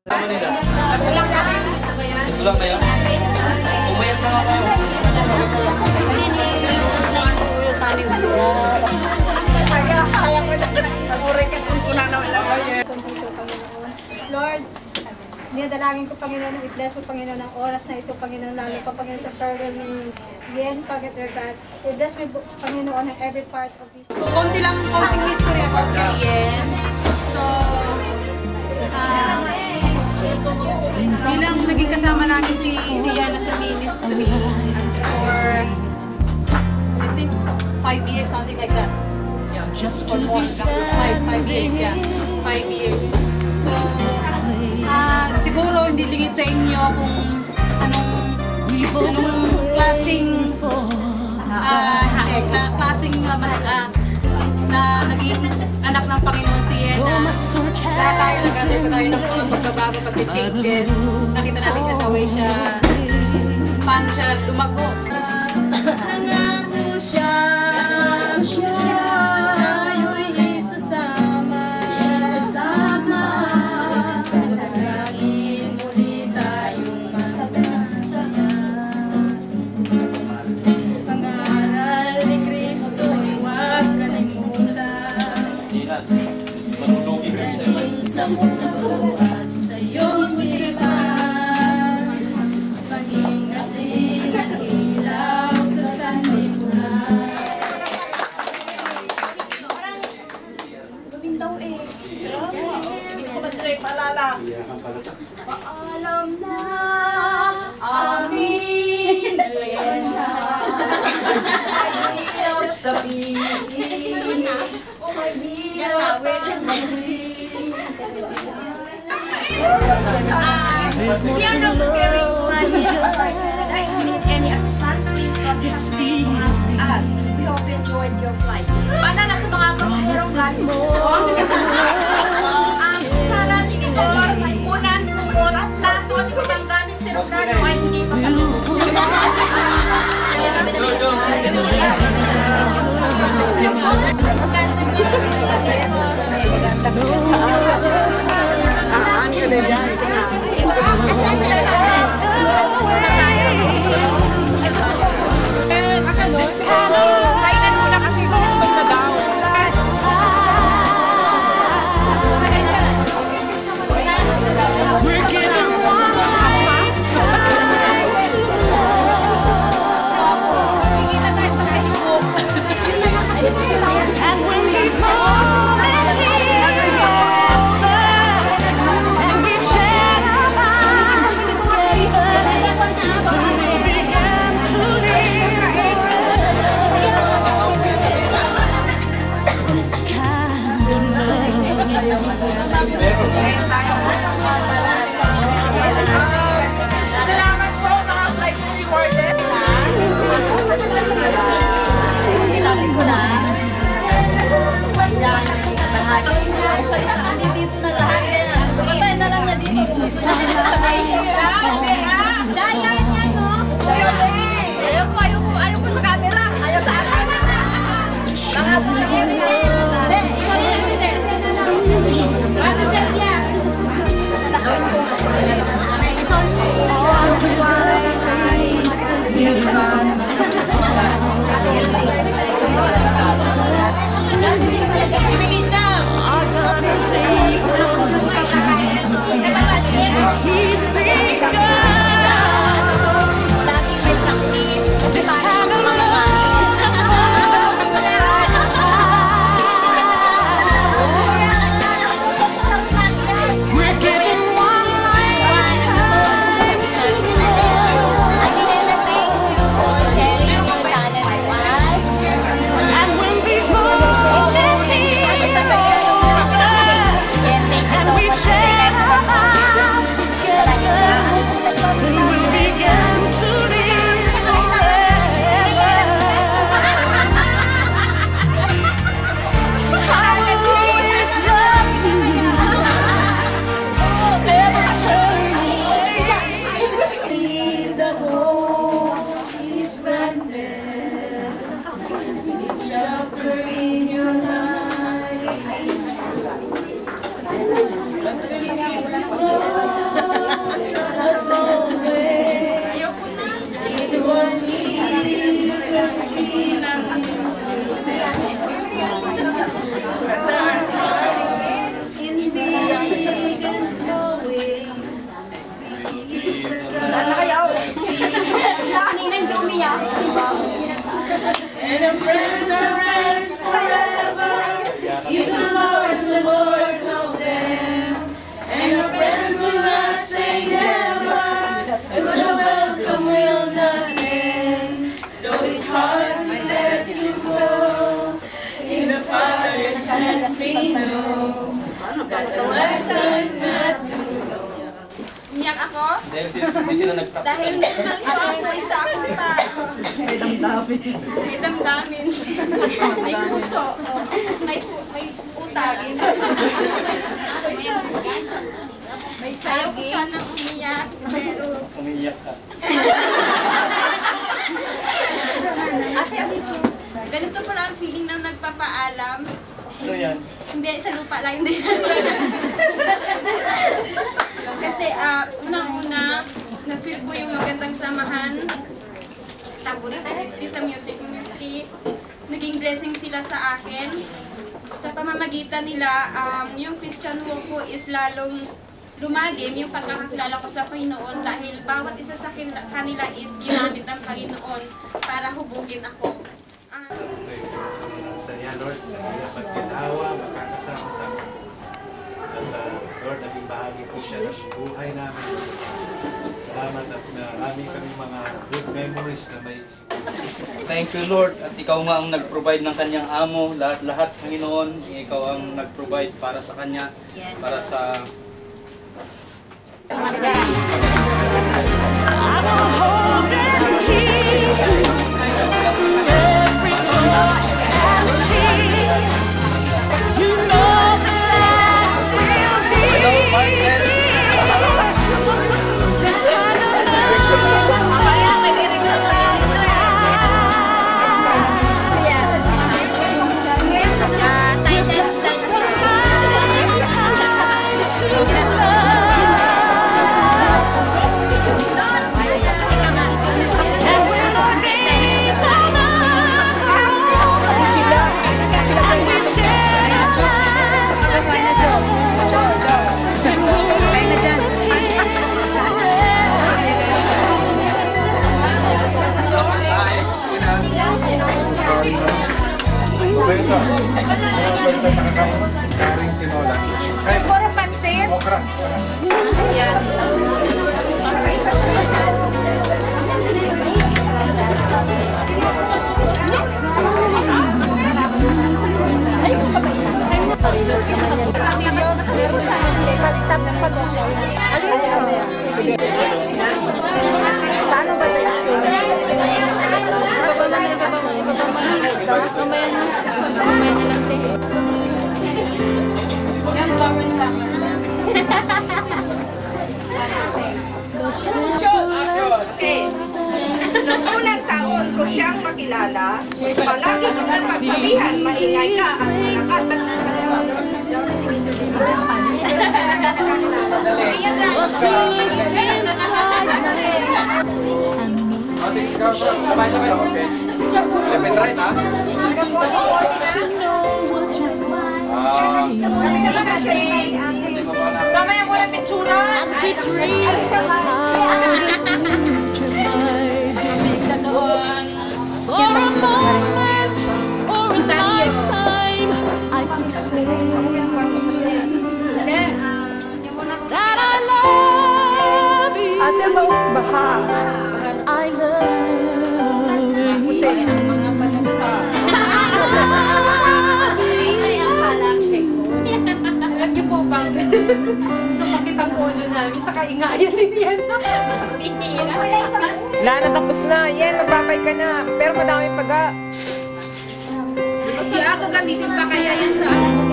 Ulang kayo? Umayat na ako. Lord, dinadalangin ko, Panginoon, i-bless mo, Panginoon, ang oras na ito, Panginoon, lalo pa, Panginoon, sa farewell ni Yen, Pagkater God. I-bless mo, Panginoon, ang every part of this. Konting history about kay Yen. So, bilang naging kasama namin si Yana sa ministry for, I think, 5 years, something like that. Or more, 5 years, yeah. 5 years. So, siguro hindi lingid sa inyo kung anong klaseng na naging anak ng Panginoon si Yena. Lahat tayo nag-gather ko tayo ng pagbabago, pag-changes. Nakita natin siya the way siya, paano siya lumago. Nangako siya, tayo'y isasama. Sa langit muli tayong masasama. Pangaral ni Kristo'y huwag kalimutan. Sa puso at sa iyong isipan, maging asin at ilaw sa sanlibutan. Gumindaw eh. Sa Madre, paalala. Paalam na aming resa. Mahirap sabihin, o mahirap we are not preparing to money. If you need any assistance, please don't hesitate to ask us. We hope you enjoyed your flight. Paalala sa mga pasaherong galing sa sana tinitor, unan, sumot, at plato at ibang gamit sa aeroplano ay hindi masalubong. Kainan mo na kasi gutom na daw. We're giving one life and when these moments here and we share our lives together, when we begin to live this kind of salamat po mga flight rewarded. Sabi ko na, dito na lahat yan. Patay na lang na dito. Dayan yan, no? Ayaw ko sa camera. Ayaw sa akin. Nakata siya evidence. Ikaw yung evidence. Ate Cynthia. He's been good. We're giving one lifetime to and when these moments here and we share our lives together, then we'll begin to live forever. I will always love you, never turn away. The hope is planted, it's a chapter in your life. Dahil hindi sila nag-practice. Dahil nag-apoy sa akong tayo. May damdamin. May damdamin. May puso. May utang. May saging. Ayaw ko sanang umiyak. Pero... Umiiyak ka. Ganito pala ang feeling ng nagpapaalam. Ano yan? Hindi, sa lupa lang hindi. Kasi unang-una, na-feel ko yung magandang samahan. Paborito history sa music ministry. Naging blessing sila sa akin. Sa pamamagitan nila, yung Christian walk ko is lalong lumagim yung pagkakakilala ko sa Panginoon dahil bawat isa sa kanila is ginamit ng Panginoon para hubugin ako. Sa iya, Lord, sa iya pagkitawa, makakasama-sama. At Lord, naging bahagi po siya ng buhay namin. Salamat at marami kami mga good memories na may... Thank you, Lord. At ikaw nga ang nag-provide ng kanyang amo. Lahat, Panginoon, ikaw ang nag-provide para sa kanya. Para sa... I'm a hold and keep through every calamity. You know that will be this kind of love. Ito, first time nakakain, karing tinola. Puro pansit? Okra. Yan. Paano ba ito? Mamaya na lang, te. Yan, flower summer. Okay. Noong unang taon ko siyang makilala, palagi kong napagsabihan, maingay ka at malakas. Sabay-sabay. Okay. Left and right, ha? Mamaya mo na pitsura. For a moment or a lifetime, I can say that I love you. I love you. Alam niyo po bang sumakit ang ulo namin sa kaingayan ni Diana? Wala na, tapos na. Yan, magbabay ka na. Pero madami paga. Di ako gamitin pa kaya yan sa ano.